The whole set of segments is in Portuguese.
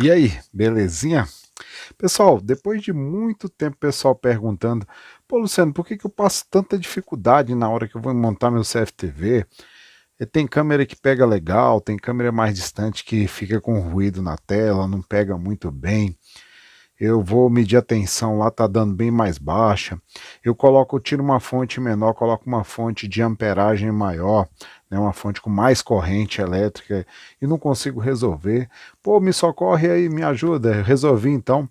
E aí, belezinha? Pessoal, depois de muito tempo, pessoal perguntando, pô, Luciano, por que que eu passo tanta dificuldade na hora que eu vou montar meu CFTV? Tem câmera que pega legal, tem câmera mais distante que fica com ruído na tela, não pega muito bem. Eu vou medir a tensão lá, tá dando bem mais baixa. Eu tiro uma fonte menor, coloco uma fonte de amperagem maior, né, uma fonte com mais corrente elétrica e não consigo resolver. Pô, me socorre aí, me ajuda. Eu resolvi então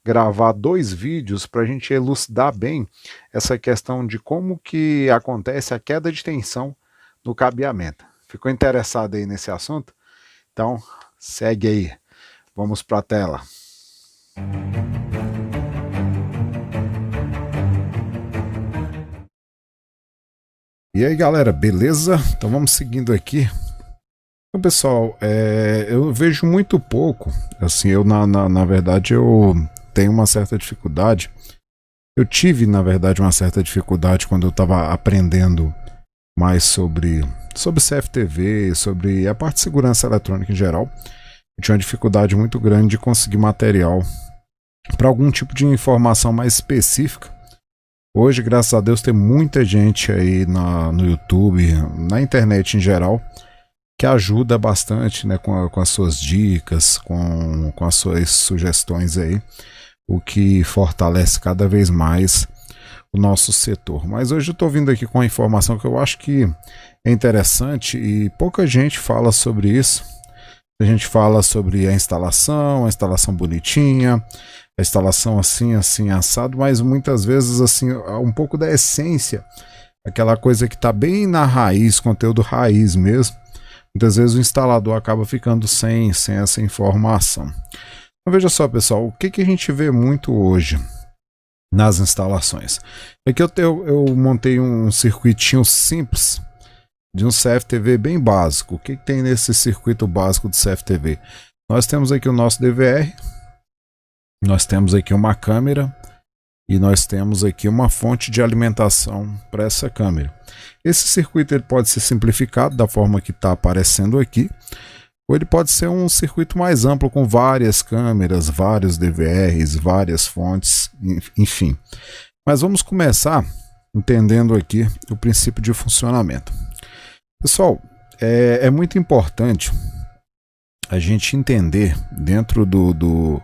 gravar dois vídeos para a gente elucidar bem essa questão de como que acontece a queda de tensão no cabeamento. Ficou interessado aí nesse assunto? Então, segue aí. Vamos para a tela. E aí galera, beleza? Então vamos seguindo aqui. Então pessoal, eu vejo muito pouco, assim, na verdade eu tenho uma certa dificuldade. Eu tive na verdade uma certa dificuldade quando eu estava aprendendo mais sobre CFTV, sobre a parte de segurança eletrônica em geral. Eu tinha uma dificuldade muito grande de conseguir material para algum tipo de informação mais específica. Hoje, graças a Deus, tem muita gente aí no YouTube, na internet em geral, que ajuda bastante, né, com as suas dicas, com as suas sugestões aí, o que fortalece cada vez mais o nosso setor. Mas hoje eu estou vindo aqui com uma informação que eu acho que é interessante e pouca gente fala sobre isso. A gente fala sobre a instalação bonitinha, a instalação assim, assado, mas muitas vezes assim, um pouco da essência, aquela coisa que está bem na raiz, conteúdo raiz mesmo. Muitas vezes o instalador acaba ficando sem essa informação. Então, veja só, pessoal, o que a gente vê muito hoje nas instalações? Aqui eu montei um circuitinho simples de um CFTV bem básico. O que tem nesse circuito básico do CFTV? Nós temos aqui o nosso DVR, nós temos aqui uma câmera e nós temos aqui uma fonte de alimentação para essa câmera. Esse circuito ele pode ser simplificado da forma que está aparecendo aqui, ou ele pode ser um circuito mais amplo com várias câmeras, vários DVRs, várias fontes, enfim. Mas vamos começar entendendo aqui o princípio de funcionamento. Pessoal, é muito importante a gente entender dentro do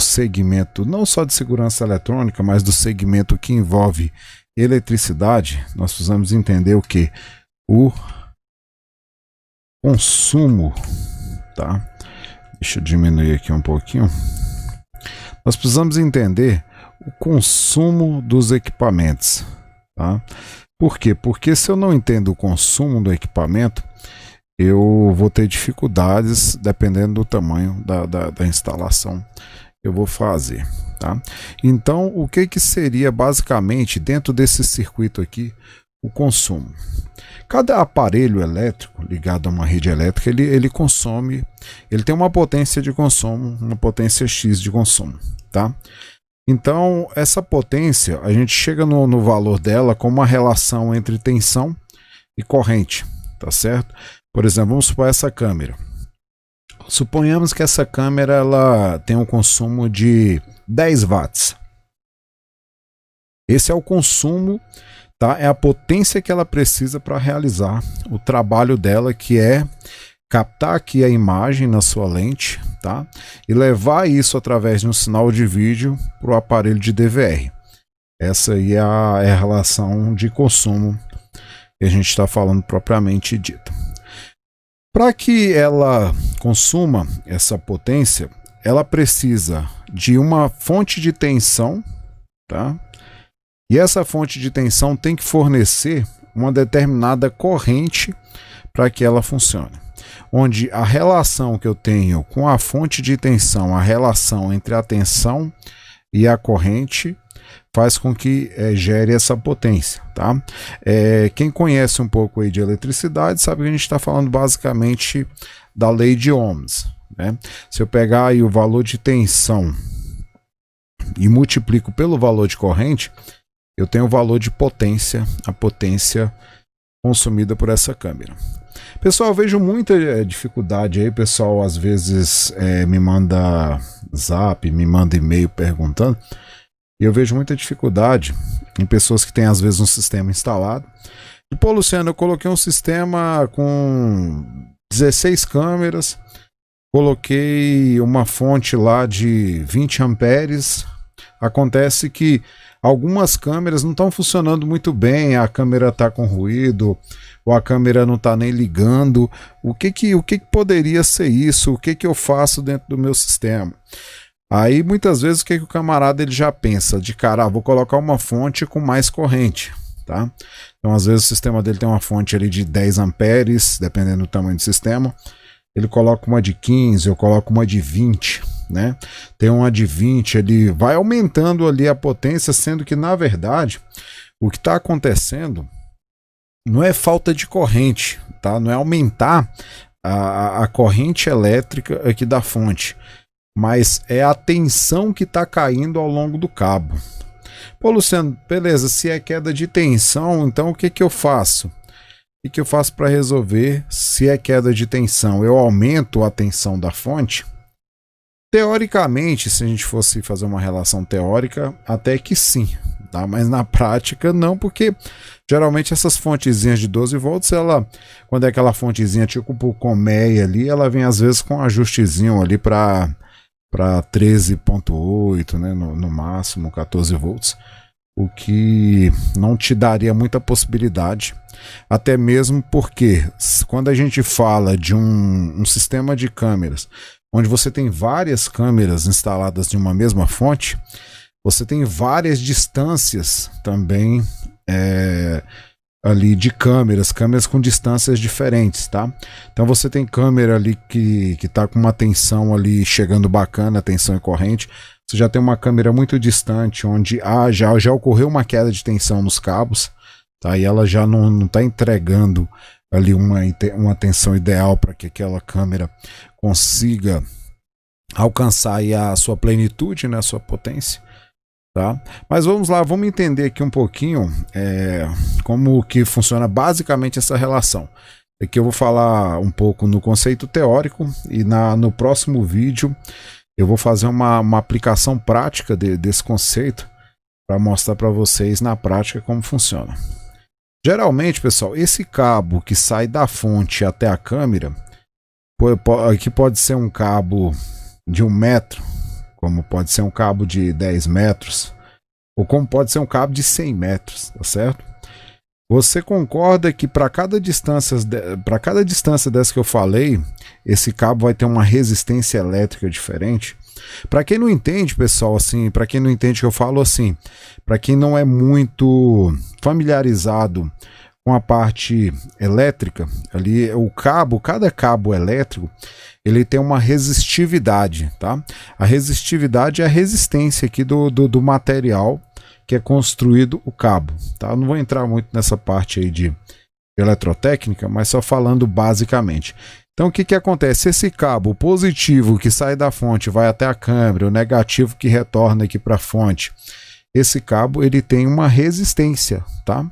segmento, não só de segurança eletrônica, mas do segmento que envolve eletricidade. Nós precisamos entender o que? O consumo, tá? Deixa eu diminuir aqui um pouquinho. Nós precisamos entender o consumo dos equipamentos, tá? Por quê? Porque se eu não entendo o consumo do equipamento, eu vou ter dificuldades dependendo do tamanho da instalação que eu vou fazer, tá? Então, o que seria basicamente dentro desse circuito aqui o consumo? Cada aparelho elétrico ligado a uma rede elétrica, ele consome, ele tem uma potência de consumo, uma potência X de consumo, tá? Então, essa potência, a gente chega no valor dela com uma relação entre tensão e corrente, tá certo? Por exemplo, vamos supor essa câmera. Suponhamos que essa câmera ela tem um consumo de 10 watts. Esse é o consumo, tá? É a potência que ela precisa para realizar o trabalho dela, que é captar aqui a imagem na sua lente, tá? E levar isso através de um sinal de vídeo para o aparelho de DVR. Essa aí é a relação de consumo que a gente está falando propriamente dita. Para que ela consuma essa potência, ela precisa de uma fonte de tensão, tá? E essa fonte de tensão tem que fornecer uma determinada corrente para que ela funcione. Onde a relação que eu tenho com a fonte de tensão, a relação entre a tensão e a corrente, faz com que gere essa potência, tá? Quem conhece um pouco aí de eletricidade sabe que a gente está falando basicamente da lei de Ohms, né? Se eu pegar aí o valor de tensão e multiplico pelo valor de corrente, eu tenho o valor de potência, a potência consumida por essa câmera. Pessoal, eu vejo muita dificuldade aí, pessoal às vezes me manda zap, me manda e-mail perguntando, e eu vejo muita dificuldade em pessoas que têm às vezes um sistema instalado. E pô, Luciano, eu coloquei um sistema com 16 câmeras, coloquei uma fonte lá de 20 amperes, acontece que algumas câmeras não estão funcionando muito bem, a câmera está com ruído, ou a câmera não está nem ligando. O que poderia ser isso? O que eu faço dentro do meu sistema? Aí muitas vezes o que o camarada ele já pensa de cara, vou colocar uma fonte com mais corrente, tá? Então às vezes o sistema dele tem uma fonte ali de 10 amperes, dependendo do tamanho do sistema, ele coloca uma de 15, eu coloco uma de 20, né? Tem uma de 20, ele vai aumentando ali a potência, sendo que na verdade o que está acontecendo não é falta de corrente, tá? Não é aumentar a corrente elétrica aqui da fonte, mas é a tensão que está caindo ao longo do cabo. Pô, Luciano, beleza, se é queda de tensão, então o que eu faço? O que eu faço para resolver se é queda de tensão? Eu aumento a tensão da fonte? Teoricamente, se a gente fosse fazer uma relação teórica, até que sim, tá? Mas na prática não, geralmente essas fontezinhas de 12 volts, quando é aquela fontezinha tipo colmeia ali, ela vem às vezes com um ajustezinho ali para 13.8, né, no máximo 14 volts, o que não te daria muita possibilidade, até mesmo porque quando a gente fala de um sistema de câmeras, onde você tem várias câmeras instaladas de uma mesma fonte, você tem várias distâncias também ali de câmeras com distâncias diferentes, tá? Então você tem câmera ali que tá com uma tensão ali chegando bacana, tensão e corrente. Você já tem uma câmera muito distante, onde já ocorreu uma queda de tensão nos cabos, tá? E ela já não tá entregando ali uma tensão ideal para que aquela câmera consiga alcançar aí a sua plenitude, né, a sua potência. Tá? Mas vamos lá, vamos entender aqui um pouquinho como que funciona basicamente essa relação. Aqui eu vou falar um pouco no conceito teórico e no próximo vídeo eu vou fazer uma aplicação prática desse conceito para mostrar para vocês na prática como funciona. Geralmente, pessoal, esse cabo que sai da fonte até a câmera, aqui pode ser um cabo de 1 metro, como pode ser um cabo de 10 metros, ou como pode ser um cabo de 100 metros, tá certo? Você concorda que para cada distância dessa que eu falei, esse cabo vai ter uma resistência elétrica diferente? Para quem não entende, pessoal, assim, para quem não entende que eu falo assim, para quem não é muito familiarizado com a parte elétrica, ali cada cabo elétrico, ele tem uma resistividade, tá? A resistividade é a resistência aqui do material que é construído o cabo, tá? Eu não vou entrar muito nessa parte aí de eletrotécnica, mas só falando basicamente. Então o que acontece? Esse cabo positivo que sai da fonte vai até a câmera, o negativo que retorna aqui para a fonte, esse cabo ele tem uma resistência, tá?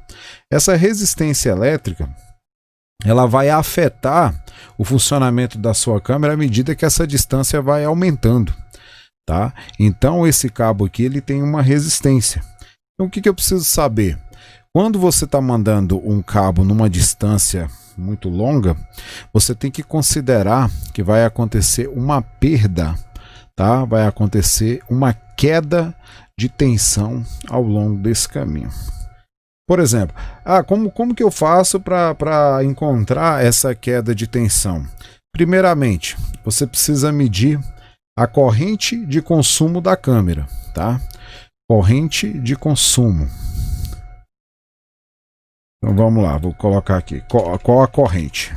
Essa resistência elétrica ela vai afetar o funcionamento da sua câmera à medida que essa distância vai aumentando, tá? Então esse cabo aqui ele tem uma resistência. Então o que eu preciso saber? Quando você está mandando um cabo numa distância muito longa, você tem que considerar que vai acontecer uma perda, tá? Vai acontecer uma queda de tensão ao longo desse caminho. Por exemplo, como que eu faço para encontrar essa queda de tensão? Primeiramente, você precisa medir a corrente de consumo da câmera, tá? Corrente de consumo. Então vamos lá, vou colocar aqui. Qual a corrente?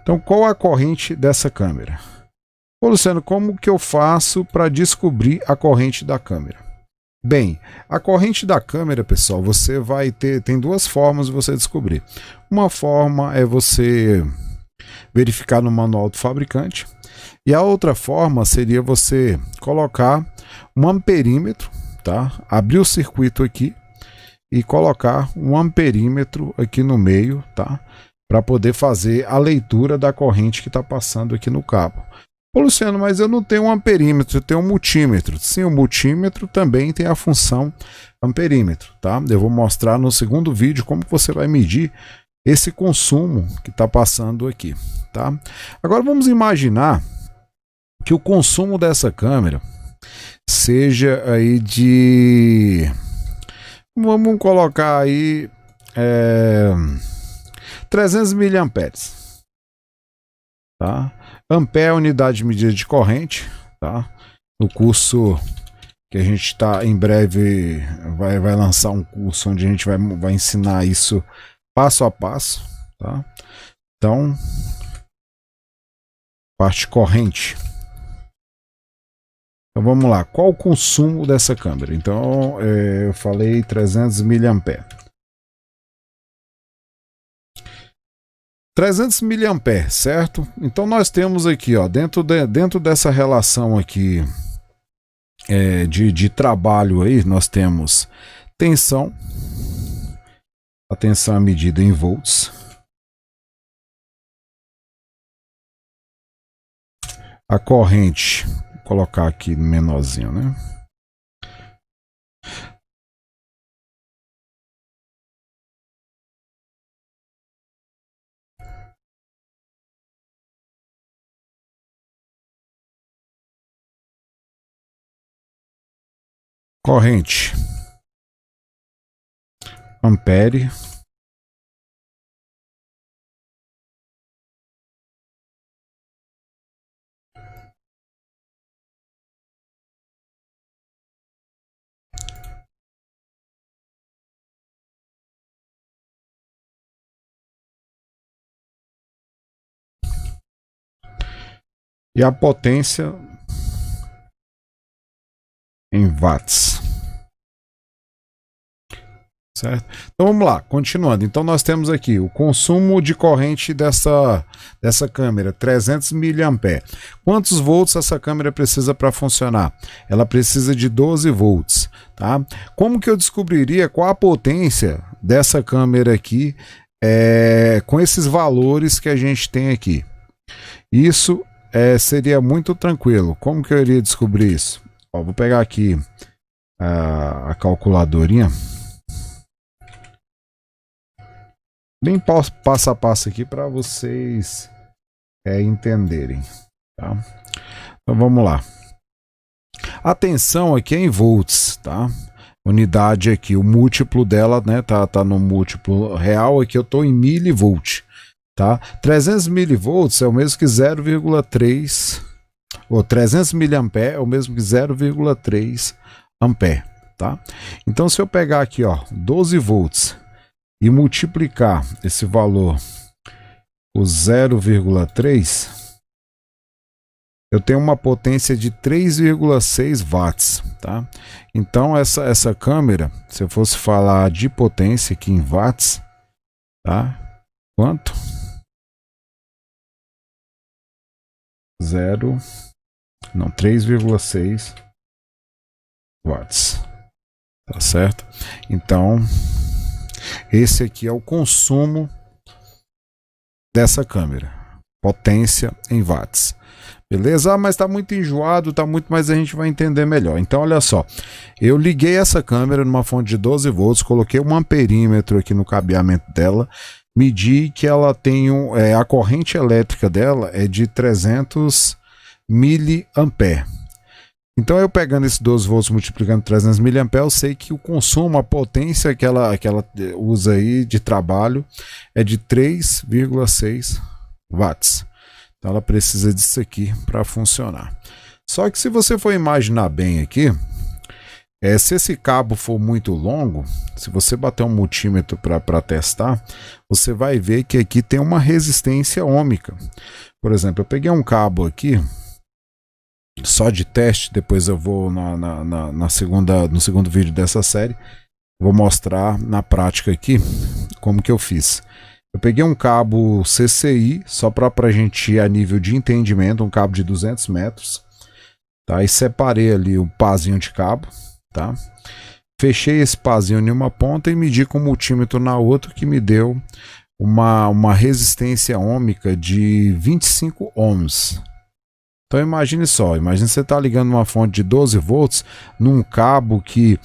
Então, qual a corrente dessa câmera? Ô, Luciano, como que eu faço para descobrir a corrente da câmera? Bem, a corrente da câmera, pessoal, você vai tem duas formas de você descobrir. Uma forma é você verificar no manual do fabricante, e a outra forma seria você colocar um amperímetro, tá? Abrir o circuito aqui e colocar um amperímetro aqui no meio, tá? Para poder fazer a leitura da corrente que está passando aqui no cabo. Ô Luciano, mas eu não tenho um amperímetro, eu tenho um multímetro. Sim, o multímetro também tem a função amperímetro, tá? Eu vou mostrar no segundo vídeo como você vai medir esse consumo que está passando aqui, tá? Agora vamos imaginar que o consumo dessa câmera seja aí de... Vamos colocar aí 300 miliamperes, tá? Ampere é a unidade de medida de corrente, tá? No curso que a gente está em breve vai lançar um curso onde a gente vai ensinar isso passo a passo, tá? Então, parte corrente. Então vamos lá, qual o consumo dessa câmera? Então eu falei 300 miliamperes. 300 miliamperes, certo? Então nós temos aqui, ó, dentro dessa relação aqui de trabalho aí, nós temos tensão. A tensão é medida em volts. A corrente, vou colocar aqui menorzinho, né? Corrente, ampere. E a potência em watts. Certo? Então vamos lá, continuando. Então nós temos aqui o consumo de corrente dessa câmera, 300 mA. Quantos volts essa câmera precisa para funcionar? Ela precisa de 12 volts, tá? Como que eu descobriria qual a potência dessa câmera aqui com esses valores que a gente tem aqui? Isso seria muito tranquilo. Como que eu iria descobrir isso? Ó, vou pegar aqui a calculadorinha. Bem passo a passo aqui para vocês entenderem, tá? Então vamos lá. A tensão aqui é em volts, tá? Unidade aqui, o múltiplo dela, né? Tá no múltiplo real, aqui eu tô em milivolt, tá? 300 milivolts é o mesmo que 0,3, ou 300 miliampere é o mesmo que 0,3 ampere, tá? Então se eu pegar aqui, ó, 12 volts e multiplicar esse valor por 0,3, eu tenho uma potência de 3,6 watts, tá? Então essa câmera, se eu fosse falar de potência aqui em watts, tá? Quanto? 3,6 watts, tá certo? Então esse aqui é o consumo dessa câmera, potência em watts. Beleza? Ah, mas está muito enjoado, tá muito, mas a gente vai entender melhor. Então olha só, eu liguei essa câmera numa fonte de 12 volts, coloquei um amperímetro aqui no cabeamento dela, medi que ela tem a corrente elétrica dela é de 300 miliampere. Então eu pegando esses 12 volts multiplicando 300 miliampere, eu sei que o consumo, a potência que ela usa aí de trabalho é de 3,6 watts. Então ela precisa disso aqui para funcionar. Só que se você for imaginar bem aqui, se esse cabo for muito longo, se você bater um multímetro para testar, você vai ver que aqui tem uma resistência ômica. Por exemplo, eu peguei um cabo aqui, só de teste, depois eu vou no segundo vídeo dessa série, vou mostrar na prática aqui como que eu fiz. Eu peguei um cabo CCI, só para a gente ir a nível de entendimento, um cabo de 200 metros, tá? E separei ali o pazinho de cabo, tá? fechei esse pazinho em uma ponta e medi com o multímetro na outra, que me deu uma resistência ohmica de 25 ohms. Então imagine só, imagine você está ligando uma fonte de 12 volts num cabo que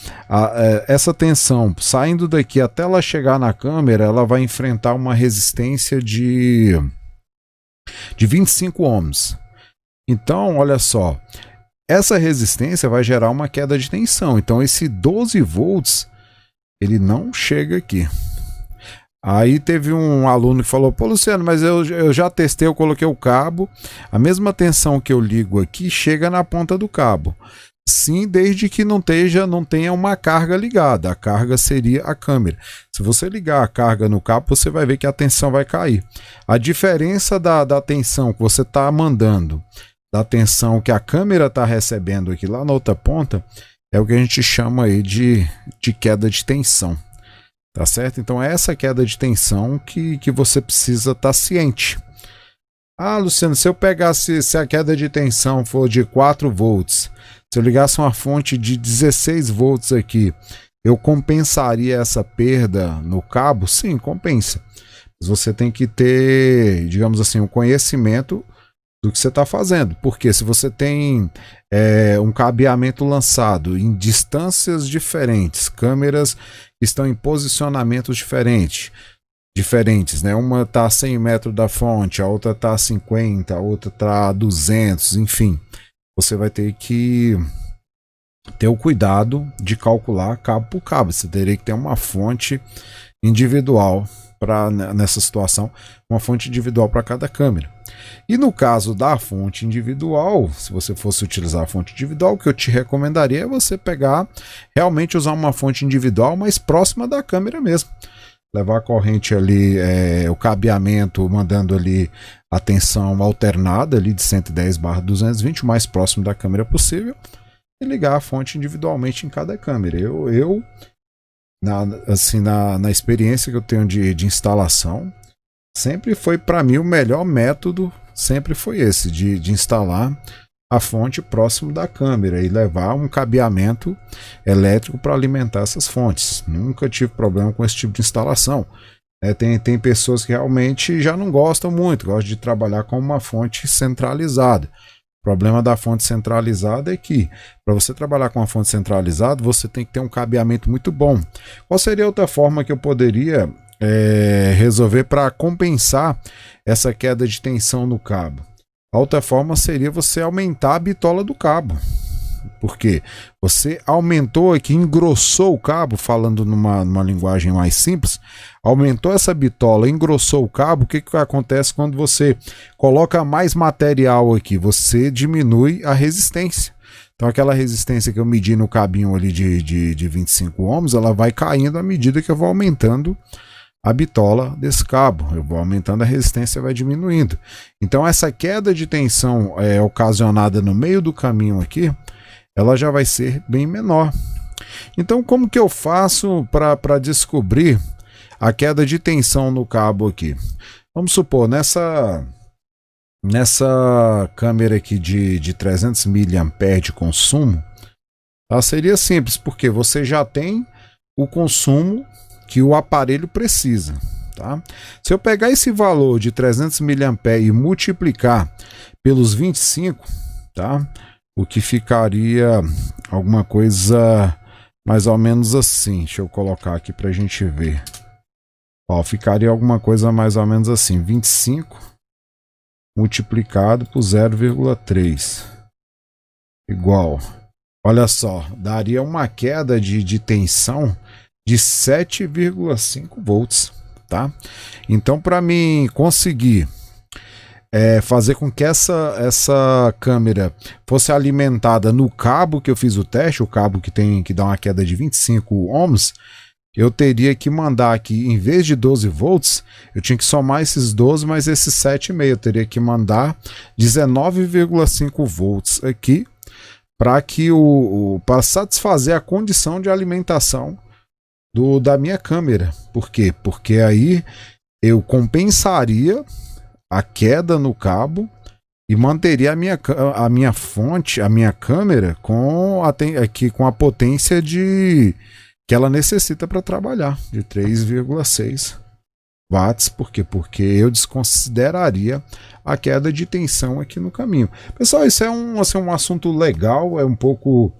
essa tensão saindo daqui até ela chegar na câmera, ela vai enfrentar uma resistência de 25 ohms. Então, olha só, essa resistência vai gerar uma queda de tensão. Então esse 12 volts, ele não chega aqui. Aí teve um aluno que falou: pô, Luciano, mas eu já testei, eu coloquei o cabo, a mesma tensão que eu ligo aqui chega na ponta do cabo. Sim, desde que não tenha uma carga ligada. A carga seria a câmera. Se você ligar a carga no cabo, você vai ver que a tensão vai cair. A diferença da tensão que você está mandando, da tensão que a câmera está recebendo aqui lá na outra ponta, é o que a gente chama aí de queda de tensão. Tá certo? Então é essa queda de tensão que você precisa estar ciente. Ah, Luciano, se eu pegasse, se a queda de tensão for de 4 volts, se eu ligasse uma fonte de 16 volts aqui, eu compensaria essa perda no cabo? Sim, compensa. Mas você tem que ter, digamos assim, um conhecimento do que você está fazendo. Porque se você tem um cabeamento lançado em distâncias diferentes, câmeras estão em posicionamentos diferentes, né? Uma está a 100 metros da fonte, a outra está a 50, a outra está a 200, enfim. Você vai ter que ter o cuidado de calcular cabo por cabo. Você teria que ter uma fonte individual nessa situação, uma fonte individual para cada câmera. E no caso da fonte individual, se você fosse utilizar a fonte individual, o que eu te recomendaria é você realmente usar uma fonte individual mais próxima da câmera mesmo. Levar a corrente ali, o cabeamento, mandando ali a tensão alternada ali de 110/220, o mais próximo da câmera possível, e ligar a fonte individualmente em cada câmera. Na experiência que eu tenho de instalação, sempre foi para mim o melhor método, sempre foi esse, de instalar a fonte próximo da câmera e levar um cabeamento elétrico para alimentar essas fontes. Nunca tive problema com esse tipo de instalação. Tem pessoas que realmente já não gostam muito, gostam de trabalhar com uma fonte centralizada. O problema da fonte centralizada é que, para você trabalhar com uma fonte centralizada, você tem que ter um cabeamento muito bom. Qual seria outra forma que eu poderia resolver para compensar essa queda de tensão no cabo? A outra forma seria você aumentar a bitola do cabo. Por quê? Você aumentou aqui, engrossou o cabo, falando numa linguagem mais simples, aumentou essa bitola, engrossou o cabo. O que acontece quando você coloca mais material aqui? Você diminui a resistência. Então aquela resistência que eu medi no cabinho ali de 25 ohms, ela vai caindo à medida que eu vou aumentando a bitola desse cabo. Eu vou aumentando a resistência, vai diminuindo. Então essa queda de tensão ocasionada no meio do caminho aqui, ela já vai ser bem menor. Então como que eu faço para descobrir a queda de tensão no cabo aqui? Vamos supor, nessa câmera aqui de 300 mA de consumo, seria simples, porque você já tem o consumo que o aparelho precisa, tá? Se eu pegar esse valor de 300 mA e multiplicar pelos 25, tá? O que ficaria alguma coisa mais ou menos assim. Deixa eu colocar aqui para a gente ver. Ficaria alguma coisa mais ou menos assim: 25 multiplicado por 0,3 igual, olha só, daria uma queda de tensão de 7,5 volts, tá? Então, para mim conseguir fazer com que essa câmera fosse alimentada no cabo que eu fiz o teste, o cabo que dá uma queda de 25 ohms, eu teria que mandar aqui, em vez de 12 volts, eu tinha que somar esses 12 mais esses 7,5, eu teria que mandar 19,5 volts aqui para satisfazer a condição de alimentação da minha câmera. Por quê? Porque aí eu compensaria a queda no cabo e manteria a minha fonte, a minha câmera com a potência que ela necessita para trabalhar, de 3,6 watts. Por quê? Porque eu desconsideraria a queda de tensão aqui no caminho. Pessoal, isso é um assunto legal, é um pouco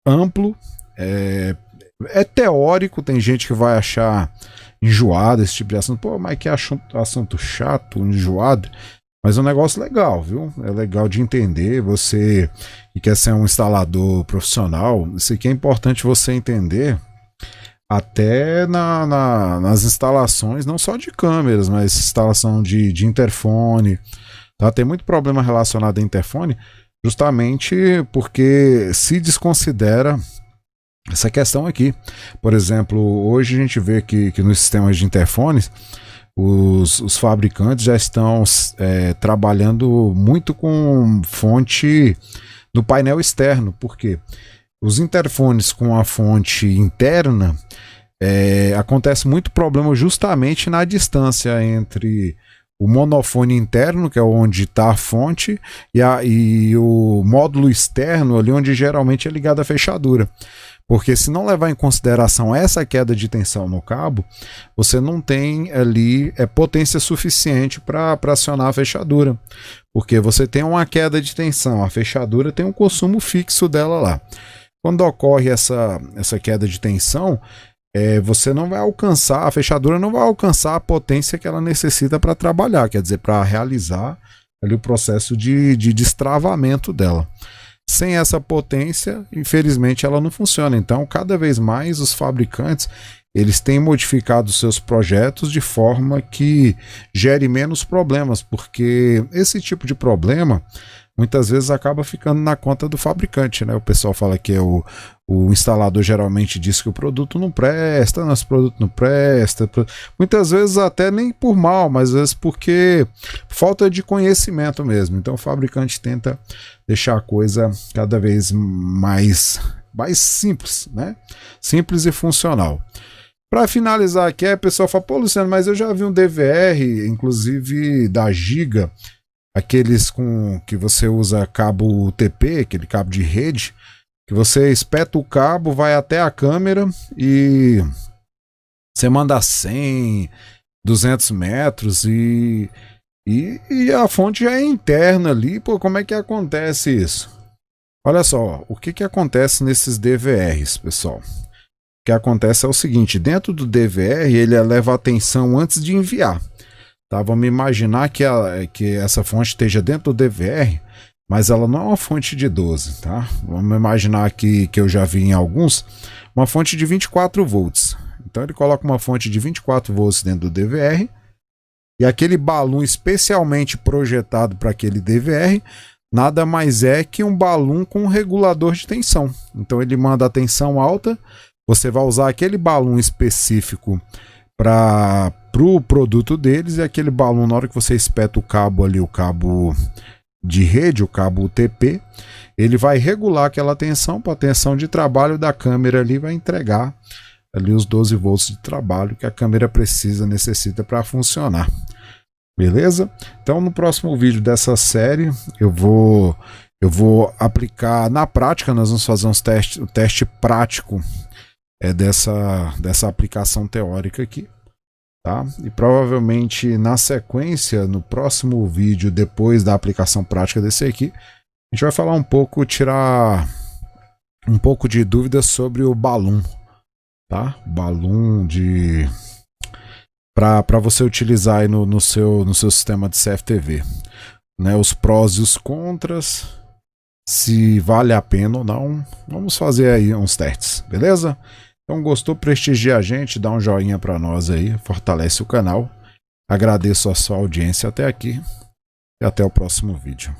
amplo, é teórico, tem gente que vai achar enjoado esse tipo de assunto. Pô, mas que assunto chato, enjoado. Mas é um negócio legal, viu? É legal de entender. Você que quer ser um instalador profissional, isso aqui é importante você entender até nas instalações, não só de câmeras, mas instalação de interfone. Tá? Tem muito problema relacionado a interfone, justamente porque se desconsidera essa questão aqui. Por exemplo, hoje a gente vê que nos sistemas de interfones, os fabricantes já estão trabalhando muito com fonte no painel externo. Por quê? Os interfones com a fonte interna, acontece muito problema justamente na distância entre o monofone interno, que é onde está a fonte, e o módulo externo, ali onde geralmente é ligada a fechadura. Porque se não levar em consideração essa queda de tensão no cabo, você não tem ali potência suficiente para acionar a fechadura. Porque você tem uma queda de tensão, a fechadura tem um consumo fixo dela lá. Quando ocorre essa queda de tensão, você não vai alcançar, a fechadura não vai alcançar a potência que ela necessita para trabalhar, quer dizer, para realizar ali o processo de destravamento dela. Sem essa potência, infelizmente, ela não funciona. Então, cada vez mais os fabricantes eles têm modificado seus projetos de forma que gere menos problemas, porque esse tipo de problema muitas vezes acaba ficando na conta do fabricante, né? O pessoal fala que o instalador geralmente diz que o produto não presta, nosso produto não presta. Muitas vezes até nem por mal, mas às vezes porque falta de conhecimento mesmo. Então o fabricante tenta deixar a coisa cada vez mais simples, né? Simples e funcional. Para finalizar aqui, a pessoa fala, pô, Luciano, mas eu já vi um DVR, inclusive da Giga, aqueles que você usa cabo UTP, aquele cabo de rede, que você espeta o cabo, vai até a câmera e você manda 100, 200 metros e a fonte já é interna ali. Pô, como é que acontece isso? Olha só, o que acontece nesses DVRs, pessoal? O que acontece é o seguinte, dentro do DVR ele eleva a tensão antes de enviar. Tá, vamos imaginar que essa fonte esteja dentro do DVR, mas ela não é uma fonte de 12, tá? Vamos imaginar que eu já vi em alguns, uma fonte de 24 volts. Então ele coloca uma fonte de 24 volts dentro do DVR, e aquele balão especialmente projetado para aquele DVR, nada mais é que um balão com um regulador de tensão. Então ele manda a tensão alta, você vai usar aquele balão específico para o produto deles, e aquele balão, na hora que você espeta o cabo ali, o cabo de rede, o cabo UTP, ele vai regular aquela tensão para a tensão de trabalho da câmera ali, vai entregar ali os 12 volts de trabalho que a câmera necessita para funcionar. Beleza? Então no próximo vídeo dessa série eu vou aplicar na prática, nós vamos fazer o teste prático dessa aplicação teórica aqui, tá? E provavelmente na sequência, no próximo vídeo, depois da aplicação prática desse aqui, a gente vai falar um pouco, tirar um pouco de dúvidas sobre o balão, tá? Balão para você utilizar aí no seu sistema de CFTV, né? Os prós e os contras, se vale a pena ou não. Vamos fazer aí uns testes, beleza? Então, gostou? Prestigia a gente, dá um joinha para nós aí, fortalece o canal. Agradeço a sua audiência até aqui e até o próximo vídeo.